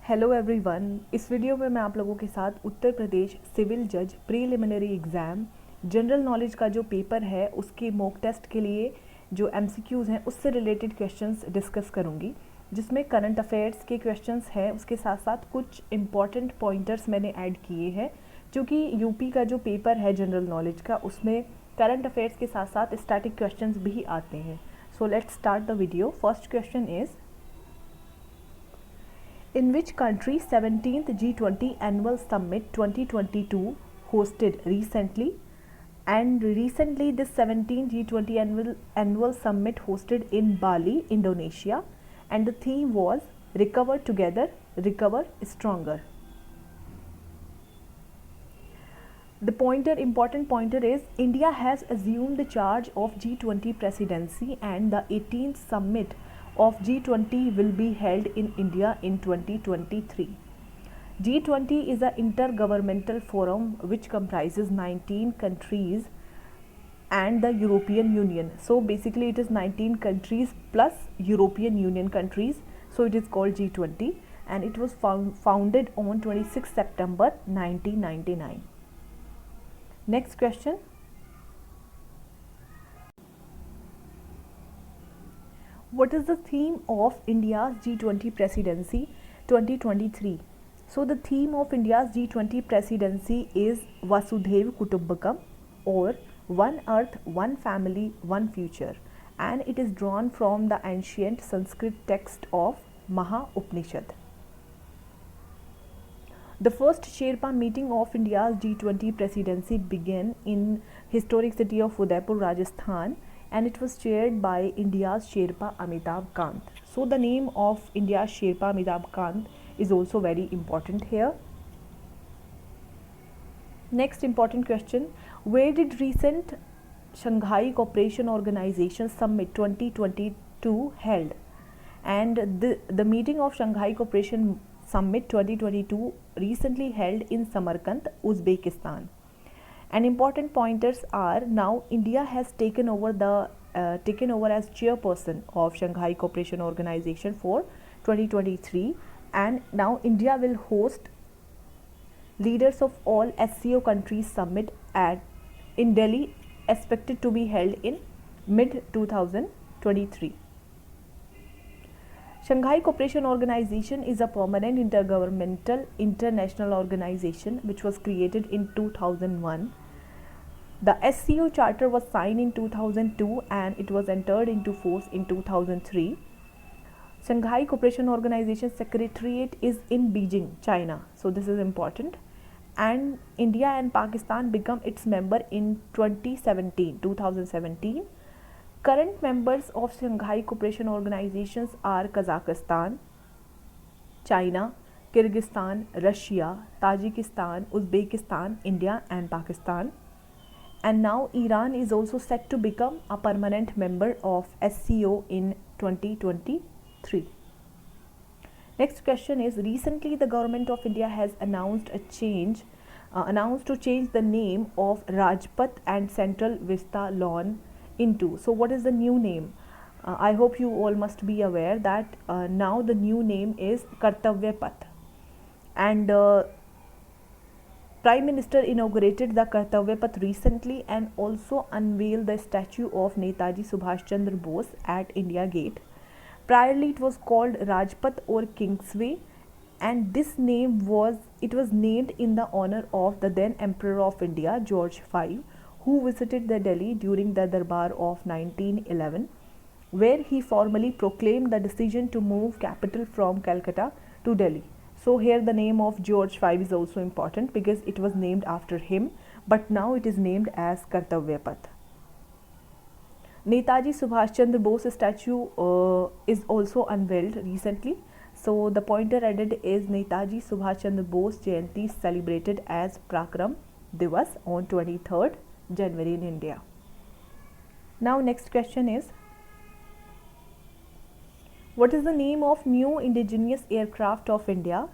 Hello everyone. इस video में मैं आप लोगों के साथ उत्तर प्रदेश सिविल जज प्रीलिमिनरी एग्ज़ाम जनरल नॉलेज का जो पेपर है उसके मॉक टेस्ट के लिए जो एमसीक्यूज़ हैं उससे रिलेटेड क्वेश्चंस डिस्कस करूंगी, जिसमें करंट अफेयर्स के क्वेश्चंस हैं। उसके साथ साथ कुछ इंपॉर्टेंट पॉइंटर्स मैंने ऐड किए हैं, क्योंकि यूपी का जो पेपर है जनरल नॉलेज का उसमें करंट अफेयर्स के साथ साथ स्टैटिक क्वेश्चंस भी आते हैं। So let's start the video. First question is, in which country 17th G20 Annual Summit 2022 hosted recently? And recently this 17th G20 Annual Summit hosted in Bali, Indonesia, and the theme was Recover Together, Recover Stronger. The important pointer is India has assumed the charge of G20 presidency and the 18th summit of G20 will be held in India in 2023. G20 is an intergovernmental forum which comprises 19 countries and the European Union. So basically it is 19 countries plus European Union countries. So it is called G20 and it was founded on 26 September 1999. Next question. What is the theme of India's G20 presidency 2023? So the theme of India's G20 presidency is Vasudhaiv Kutumbakam, or One Earth, One Family, One Future, and it is drawn from the ancient Sanskrit text of Maha Upanishad. The first Sherpa meeting of India's G20 presidency began in historic city of Udaipur, Rajasthan, and it was chaired by India's Sherpa Amitabh Kant. So the name of India's Sherpa Amitabh Kant is also very important here. Next important question, where did recent Shanghai Corporation Organization Summit 2022 held? And the meeting of Shanghai Corporation Summit 2022 recently held in Samarkand, Uzbekistan. And important pointers are, now India has taken over as chairperson of Shanghai Corporation Organization for 2023, and now India will host leaders of all SCO countries summit in Delhi, expected to be held in mid 2023. Shanghai Corporation Organization is a permanent intergovernmental international organization which was created in 2001. The SCO charter was signed in 2002 and it was entered into force in 2003. Shanghai Corporation Organization Secretariat is in Beijing, China. So this is important. And India and Pakistan become its member in 2017. Current members of Shanghai Corporation organizations are Kazakhstan, China, Kyrgyzstan, Russia, Tajikistan, Uzbekistan, India and Pakistan. And now Iran is also set to become a permanent member of SCO in 2023. Next question is, recently the government of India has announced to change the name of Rajpath and Central Vista Lawn into. So what is the new name? I hope you all must be aware that now the new name is Kartavya Path, and Prime Minister inaugurated the Kartavya Path recently and also unveiled the statue of Netaji Subhash Chandra Bose at India Gate. Priorly it was called Rajpath or Kingsway, and this name was named in the honor of the then Emperor of India George V, who visited the Delhi during the Darbar of 1911, where he formally proclaimed the decision to move capital from Calcutta to Delhi. So here the name of George V is also important because it was named after him, but now it is named as Kartavya Path. Netaji Subhash Chandra Bose statue is also unveiled recently. So the pointer added is Netaji Subhash Chandra Bose Jayanti celebrated as Prakram Divas on 23rd January in India. Now next question is, what is the name of new indigenous aircraft of India?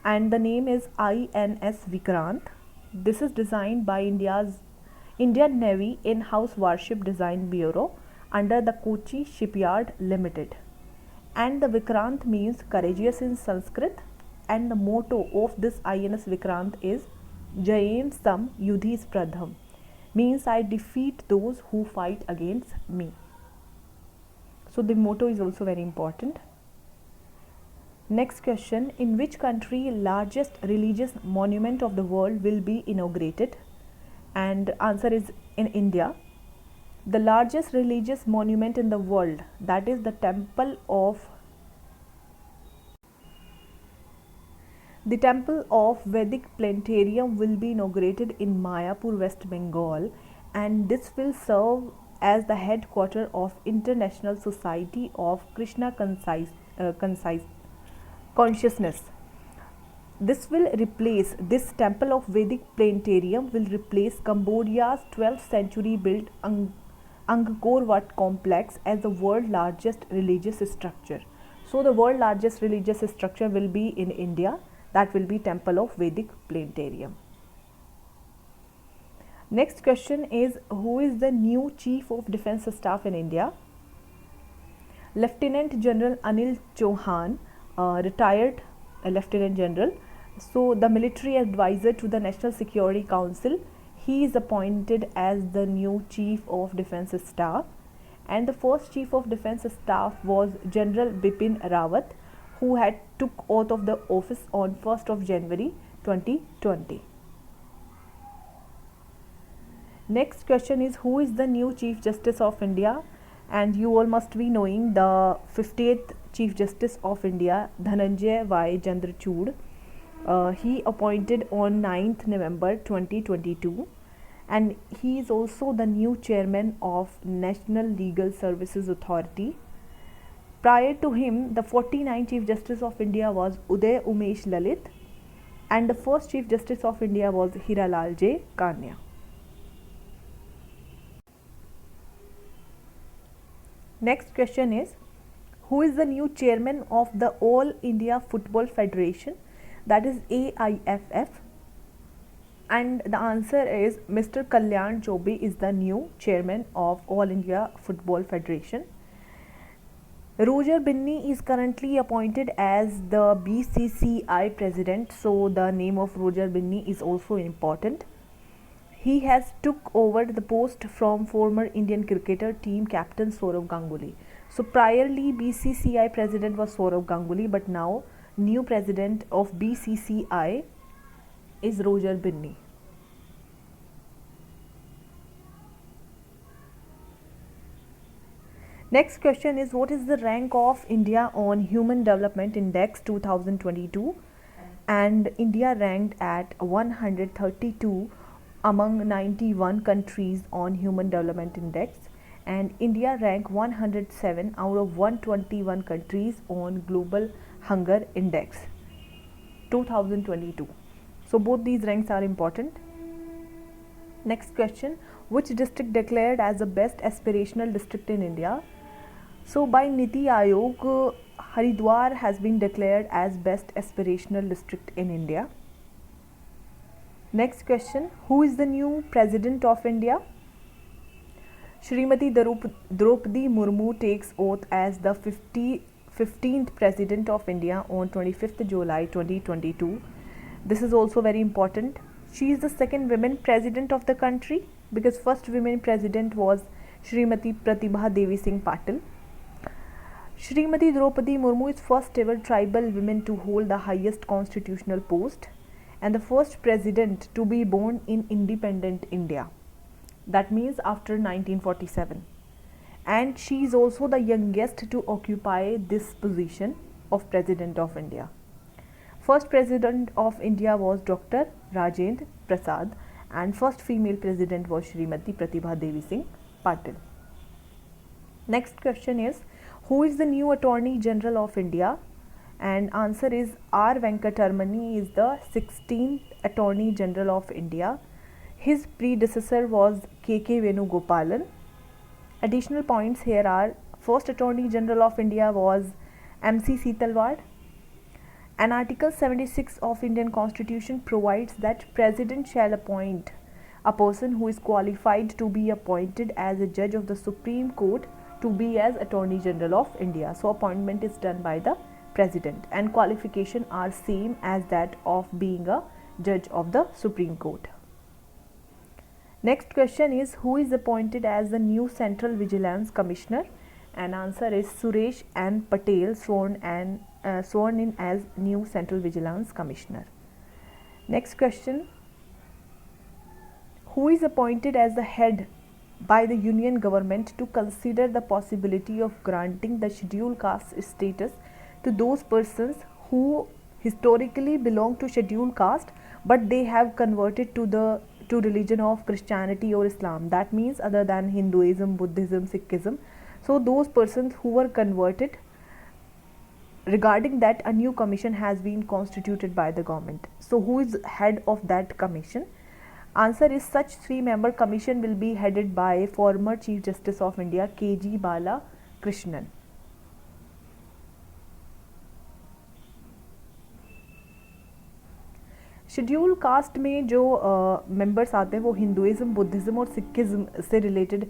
And the name is INS Vikrant. This is designed by Indian Navy in-house Warship Design Bureau under the Kochi Shipyard Limited. And the Vikrant means courageous in Sanskrit, and the motto of this INS Vikrant is Jayem Sam Yudhi Spradham, means I defeat those who fight against me. So the motto is also very important. Next question, in which country largest religious monument of the world will be inaugurated? And answer is in India. The largest religious monument in the world, that is the Temple of Vedic Planetarium, will be inaugurated in Mayapur, West Bengal, and this will serve as the headquarters of International Society of Krishna Consciousness. This Temple of Vedic Planetarium will replace Cambodia's 12th century built Angkor Wat complex as the world's largest religious structure. So the world's largest religious structure will be in India, that will be Temple of Vedic Planetarium. Next question is, who is the new Chief of Defence Staff in India? Lieutenant General Anil Chauhan, retired Lieutenant General. So the military advisor to the National Security Council, he is appointed as the new Chief of Defence Staff, and the first Chief of Defence Staff was General Bipin Rawat, who had took oath of the office on 1st of January 2020. Next question is, who is the new Chief Justice of India? And you all must be knowing the 50th Chief Justice of India, Dhananjay Y. Chandrachud. He appointed on 9th November 2022, and he is also the new Chairman of National Legal Services Authority. Prior to him, the 49th Chief Justice of India was Uday Umesh Lalit, and the first Chief Justice of India was Hiralal J. Kania. Next question is, who is the new Chairman of the All India Football Federation, that is AIFF? And the answer is Mr. Kalyan Chobe is the new Chairman of All India Football Federation. Roger Binney is currently appointed as the BCCI President, so the name of Roger Binney is also important. He has took over the post from former Indian cricketer team captain Sourav Ganguly. So priorly BCCI President was Sourav Ganguly, but now new President of BCCI is Roger Binney. Next question is, what is the rank of India on Human Development Index 2022? And India ranked at 132 among 91 countries on Human Development Index, and India ranked 107 out of 121 countries on Global Hunger Index 2022. So both these ranks are important. Next question, which district declared as the best aspirational district in India? So by Niti Aayog, Haridwar has been declared as best aspirational district in India. Next question, who is the new President of India? Shrimati Draupadi Murmu takes oath as the 15th President of India on 25th July 2022. This is also very important. She is the second woman President of the country, because first women President was Shrimati Pratibha Devi Singh Patil. Shrimati Draupadi Murmu is first ever tribal woman to hold the highest constitutional post, and the first president to be born in independent India, that means after 1947, and she is also the youngest to occupy this position of President of India. First President of India was Dr. Rajendra Prasad, and first female president was Shrimati Pratibha Devi Singh Patil. Next question is, who is the new Attorney General of India? And answer is R. Venkataramani is the 16th Attorney General of India. His predecessor was K.K. Venugopalan. Additional points here are, first Attorney General of India was M.C. Setalwad. And Article 76 of Indian Constitution provides that President shall appoint a person who is qualified to be appointed as a judge of the Supreme Court to be as Attorney General of India. So appointment is done by the president, and qualification are same as that of being a judge of the Supreme Court. Next question is, who is appointed as the new Central Vigilance Commissioner? And answer is Suresh N. Patel, sworn in as new Central Vigilance Commissioner. Next question, who is appointed as the head by the Union government to consider the possibility of granting the scheduled caste status to those persons who historically belong to scheduled caste but they have converted to religion of Christianity or Islam, that means other than Hinduism, Buddhism, Sikhism. So those persons who were converted, regarding that a new commission has been constituted by the government. So who is head of that commission? Answer is such 3-member commission will be headed by former Chief Justice of India K.G. Balakrishnan. Schedule caste में जो members आते हैं वो Hinduism, Buddhism और Sikhism से related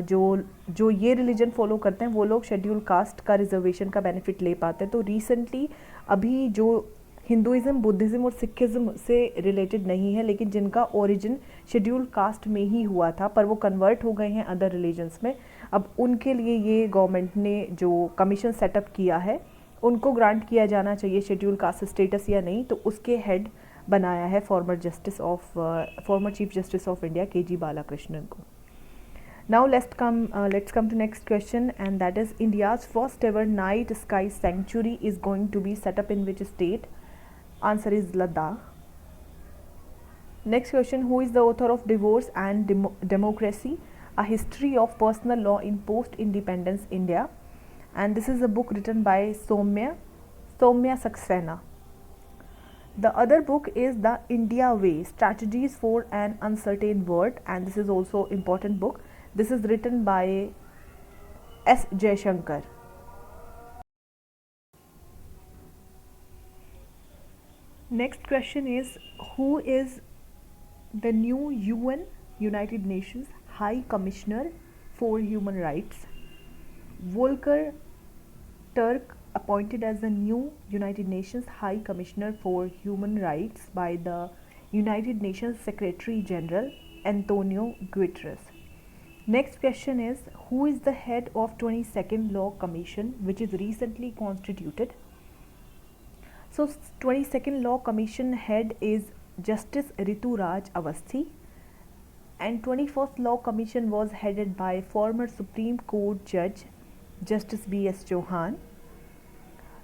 जो ये religion follow करते हैं वो लोग शेड्यूल कास्ट का रिजर्वेशन का बेनिफिट ले पाते हैं. तो रिसेंटली अभी जो हिंदुइज़्म, बुद्धिज़्म और सिखिज़्म से रिलेटेड नहीं है लेकिन जिनका ओरिजिन शेड्यूल कास्ट में ही हुआ था पर वो कन्वर्ट हो गए हैं अदर रिलीजन्स में, अब उनके लिए ये गवर्नमेंट ने जो कमीशन सेटअप किया है उनको ग्रांट किया जाना चाहिए शेड्यूल कास्ट स्टेटस या नहीं, तो उसके हेड बनाया है former chief justice of India K G. Balakrishnan को. Now let's come to next question, and that is, India's first ever night sky sanctuary is going to be set up in which state? Answer is Ladakh. Next question, who is the author of Divorce and Democracy, a history of personal law in post-independence India? And this is a book written by Soumya Saxena. The other book is The India Way, Strategies for an Uncertain World, and this is also important book. This is written by S. Jaishankar. Next question is, who is the new UN, United Nations High Commissioner for Human Rights? Volker Turk, appointed as the new United Nations High Commissioner for Human Rights by the United Nations Secretary General Antonio Guterres. Next question is, who is the head of 22nd Law Commission, which is recently constituted? So 22nd Law Commission head is Justice Ritu Raj Awasthi, and 21st Law Commission was headed by former Supreme Court Judge Justice B.S. Chauhan.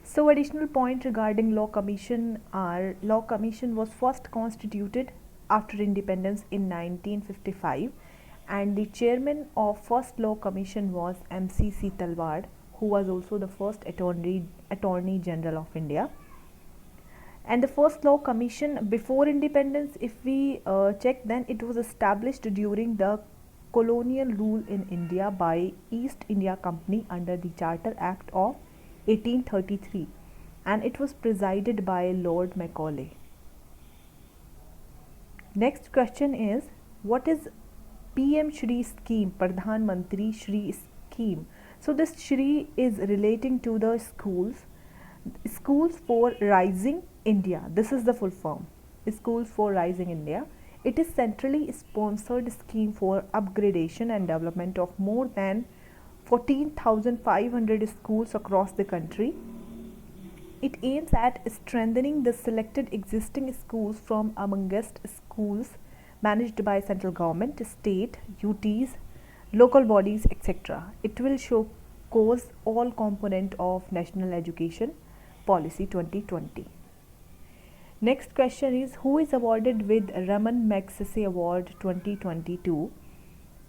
So additional point regarding Law Commission are, Law Commission was first constituted after independence in 1955, and the chairman of first Law Commission was M.C.C. Talwar, who was also the first Attorney General of India. And the first Law Commission before independence, if we check, then it was established during the colonial rule in India by East India Company under the Charter Act of 1833, and it was presided by Lord Macaulay. Next question is, what is PM Shri scheme, Pradhan Mantri Shri scheme? So this Shri is relating to the schools for Rising India. This is the full form, Schools for Rising India. It is centrally sponsored scheme for upgradation and development of more than 14,500 schools across the country. It aims at strengthening the selected existing schools from amongst schools managed by central government, state, UTs, local bodies, etc. It will showcase all component of National Education Policy 2020. Next question is, who is awarded with Raman Magsaysay Award 2022?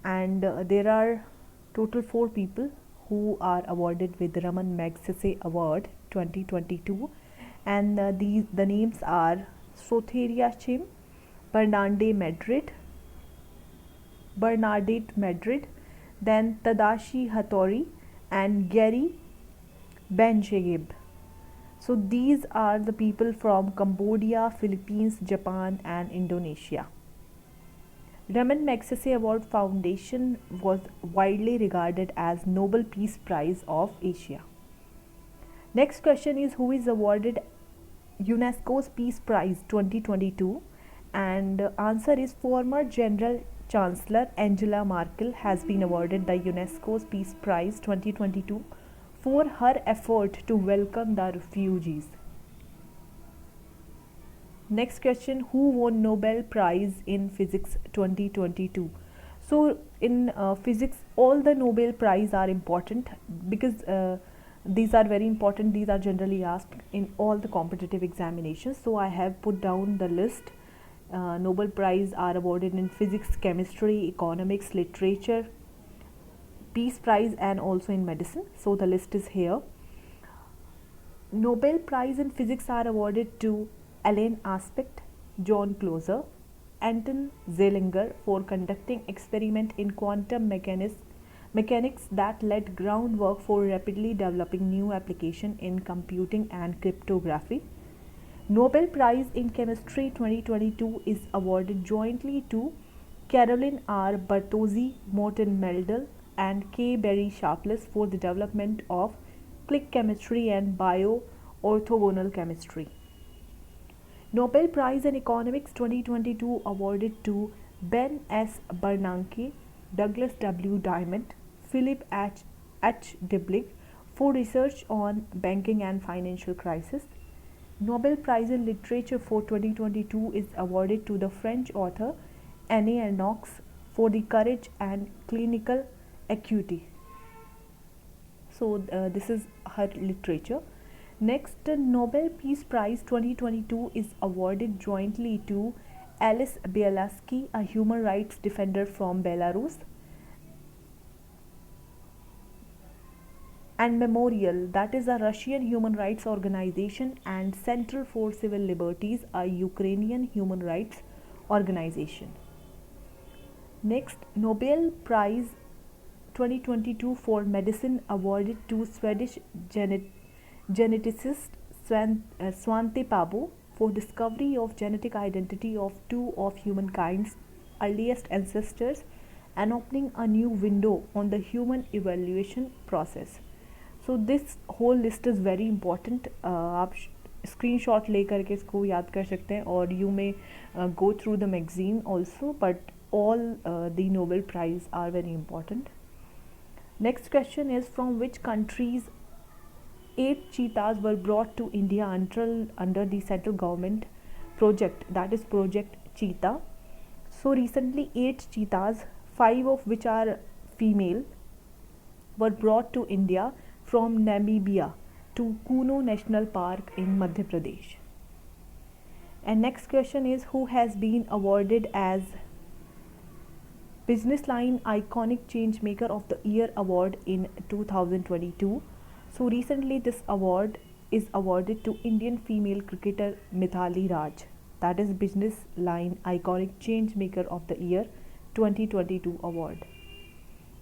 And there are total 4 people who are awarded with Raman Magsaysay Award 2022, and the names are Sotheria Chim, Bernadette Madrid, then Tadashi Hattori and Gary Benjegib. So these are the people from Cambodia, Philippines, Japan and Indonesia. Raman Magsaysay Award Foundation was widely regarded as Nobel Peace Prize of Asia. Next question is, who is awarded UNESCO's Peace Prize 2022? And answer is, former General Chancellor Angela Merkel has been awarded the UNESCO's Peace Prize 2022 for her effort to welcome the refugees. Next question, who won Nobel Prize in Physics 2022? So in physics, all the Nobel Prize are important because these are very important. These are generally asked in all the competitive examinations. So I have put down the list. Nobel Prize are awarded in physics, chemistry, economics, literature, Peace Prize, and also in medicine. So the list is here. Nobel Prize in Physics are awarded to Alain Aspect, John Clauser, Anton Zeilinger for conducting experiment in quantum mechanics that laid groundwork for rapidly developing new application in computing and cryptography. Nobel Prize in Chemistry 2022 is awarded jointly to Caroline R. Bartozzi, Morton Meldal, and K. Barry Sharpless for the development of click chemistry and bio-orthogonal chemistry. Nobel Prize in Economics 2022 awarded to Ben S. Bernanke, Douglas W. Diamond, Philip H. Dibblick for research on banking and financial crisis. Nobel Prize in Literature for 2022 is awarded to the French author Anne Ernaux for the courage and clinical acuity. So this is her literature. Next, Nobel Peace Prize 2022 is awarded jointly to Alice Bielaski, a human rights defender from Belarus, and Memorial, that is a Russian human rights organization, and Center for Civil Liberties, a Ukrainian human rights organization. Next, Nobel Prize 2022 for Medicine awarded to Swedish geneticist Svante Pääbo for discovery of genetic identity of two of humankind's earliest ancestors and opening a new window on the human evaluation process. So this whole list is very important. आप screenshot ले करके इसको याद कर सकते हैं, और you may go through the magazine also, but all the Nobel Prize are very important. Next question is, from which countries 8 cheetahs were brought to India under the central government project, that is Project Cheetah. So recently 8 cheetahs, 5 of which are female, were brought to India from Namibia to Kuno National Park in Madhya Pradesh. And next question is, who has been awarded as Business Line Iconic Changemaker of the Year award in 2022. So recently this award is awarded to Indian female cricketer Mithali Raj, that is Business Line Iconic Changemaker of the Year 2022 award.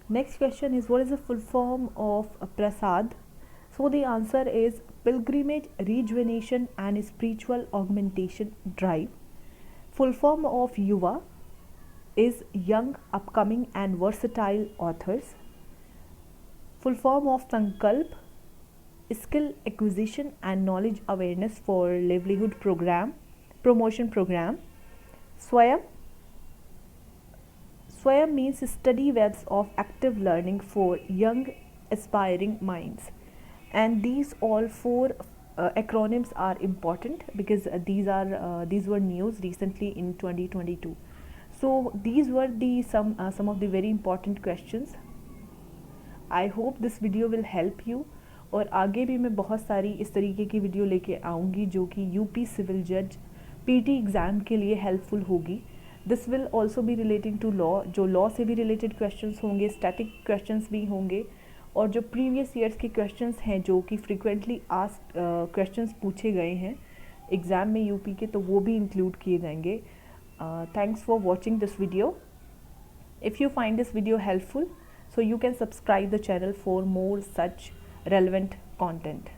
Next question is, what is the full form of Prasad? So the answer is Pilgrimage, Rejuvenation and Spiritual Augmentation Drive. Full form of Yuva is Young, Upcoming and Versatile Authors. Full form of Sankalp, Skill Acquisition and Knowledge Awareness for Livelihood Promotion Program. Swayam means study webs of active learning for young aspiring minds. And these all 4 acronyms are important because these were news recently in 2022. So these were some of the very important questions. I hope this video will help you. और आगे भी मैं बहुत सारी इस तरीके की video लेके आऊँगी जो कि यूपी सिविल जज पीटी एग्ज़ाम के लिए हेल्पफुल होगी. This will also be relating to law, जो लॉ से भी रिलेटेड क्वेश्चंस होंगे, स्टैटिक क्वेश्चंस भी होंगे, और जो प्रीवियस ईयर्स के क्वेश्चंस हैं जो कि फ्रीक्वेंटली आस्क्ड क्वेश्चंस पूछे गए हैं एग्ज़ाम में यूपी के, तो वो भी इंक्लूड किए जाएंगे. Thanks for watching this video. If you find this video helpful, so you can subscribe the channel for more such relevant content.